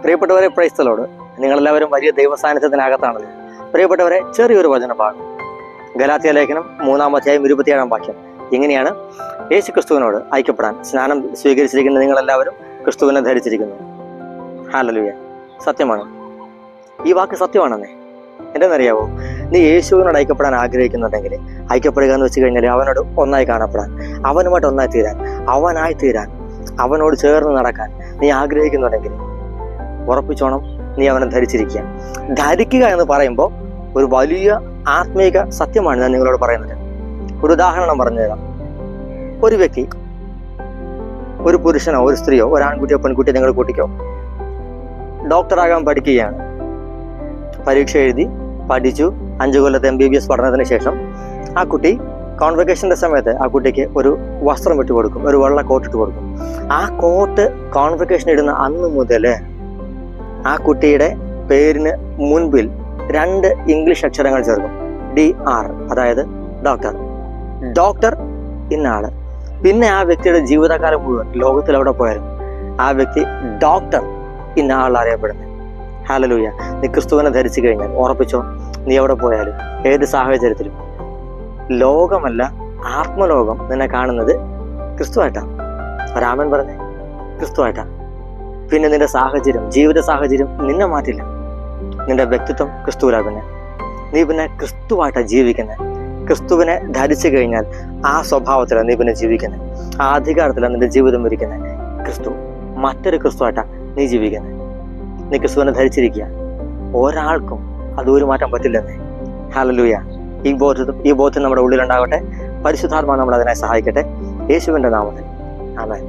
പ്രിയപ്പെട്ടവരെ, praise the Lord. നിങ്ങളെല്ലാവരും വലിയ ദൈവസാന്നിധ്യത്തിനകത്താണല്ലോ. പ്രിയപ്പെട്ടവരെ, ചെറിയൊരു വചനഭാഗം, ഗലാത്യ ലേഖനം 3-ാം അധ്യായം 27-ാം വാക്യം. ഇങ്ങനെയാണ്: യേശു ക്രിസ്തുവിനോട് ഐക്യപ്പെടാൻ സ്നാനം സ്വീകരിച്ചിരിക്കുന്ന നിങ്ങളെല്ലാവരും ക്രിസ്തുവിനെ ധരിച്ചിരിക്കുന്നു. ഹല്ലേലൂയ. സത്യമാണ്, ഈ വാക്ക് സത്യമാണെന്നേ. എന്തെന്നറിയാവോ? നീ യേശുവിനോട് ഐക്യപ്പെടാൻ ആഗ്രഹിക്കുന്നുണ്ടെങ്കിൽ ഐക്യപ്പെടുക എന്ന് വെച്ച് കഴിഞ്ഞാൽ അവനോട് ഒന്നായി കാണപ്പെടാൻ, അവനുമായിട്ട് ഒന്നായി തീരാൻ, അവനായി തീരാൻ, അവനോട് ചേർന്ന് നടക്കാൻ നീ ആഗ്രഹിക്കുന്നുണ്ടെങ്കിൽ ഉറപ്പിച്ചോണം, നീ അവനെ ധരിച്ചിരിക്കുക. ധരിക്കുക എന്ന് പറയുമ്പോൾ ഒരു വലിയ ആത്മീക സത്യമാണ് ഞാൻ നിങ്ങളോട് പറയുന്നത്. ഒരു ഉദാഹരണം പറഞ്ഞു തരാം. ഒരു വ്യക്തി, ഒരു പുരുഷനോ ഒരു സ്ത്രീയോ ഒരു ആൺകുട്ടിയോ പെൺകുട്ടിയോ നിങ്ങൾ കൂട്ടിക്കോ, ഡോക്ടറാകാൻ പഠിക്കുകയാണ്. പരീക്ഷ എഴുതി പഠിച്ചു. 5 കൊല്ലത്തെ MBBS പഠനത്തിന് ശേഷം ആ കുട്ടി കോൺവെക്കേഷന്റെ സമയത്ത് ആ കുട്ടിക്ക് ഒരു വസ്ത്രം ഇട്ട് കൊടുക്കും, ഒരു വെള്ള കോട്ട് ഇട്ട് കൊടുക്കും. ആ കോട്ട് കോൺവെക്കേഷൻ ഇടുന്ന അന്ന് മുതൽ ആ കുട്ടിയുടെ പേരിന് മുൻപിൽ 2 ഇംഗ്ലീഷ് അക്ഷരങ്ങൾ ചേർക്കും, DR, അതായത് ഡോക്ടർ ഇന്നാള്. പിന്നെ ആ വ്യക്തിയുടെ ജീവിതകാലം മുഴുവൻ ലോകത്തിൽ എവിടെ പോയാലും ആ വ്യക്തി ഡോക്ടർ ഇന്നാൾ അറിയപ്പെടുന്നത്. ഹല്ലേലൂയ. നീ ക്രിസ്തുവിനെ ധരിച്ചു കഴിഞ്ഞാൽ ഉറപ്പിച്ചോ, നീ എവിടെ പോയാലും ഏത് സാഹചര്യത്തിലും ലോകമല്ല, ആത്മലോകം നിന്നെ കാണുന്നത് ക്രിസ്തുവായിട്ടാണ്. രാമൻ പറഞ്ഞേ, ക്രിസ്തുവായിട്ടാണ്. പിന്നെ നിന്റെ സാഹചര്യം, ജീവിത സാഹചര്യം നിന്നെ മാറ്റില്ല. നിന്റെ വ്യക്തിത്വം ക്രിസ്തുവിലാകുന്നെ. നീ പിന്നെ ക്രിസ്തുവായിട്ടാണ് ജീവിക്കുന്നത്. ക്രിസ്തുവിനെ ധരിച്ചു കഴിഞ്ഞാൽ ആ സ്വഭാവത്തിലാണ് നീ പിന്നെ ജീവിക്കുന്നത്. ആ അധികാരത്തിലാണ് നിന്റെ ജീവിതം ഇരിക്കുന്നത്. ക്രിസ്തു, മറ്റൊരു ക്രിസ്തുവായിട്ടാണ് നീ ജീവിക്കുന്നത്. നീ ക്രിസ്തുവിനെ ധരിച്ചിരിക്കുക. ഒരാൾക്കും അത് ഒരു മാറ്റാൻ പറ്റില്ലെന്നേ. ഹല്ലേലൂയ. ഈ ബോധ്യം നമ്മുടെ ഉള്ളിലുണ്ടാകട്ടെ. പരിശുദ്ധാത്മാവ് നമ്മൾ അതിനെ സഹായിക്കട്ടെ. യേശുവിന്റെ നാമത്തിൽ ആമേൻ.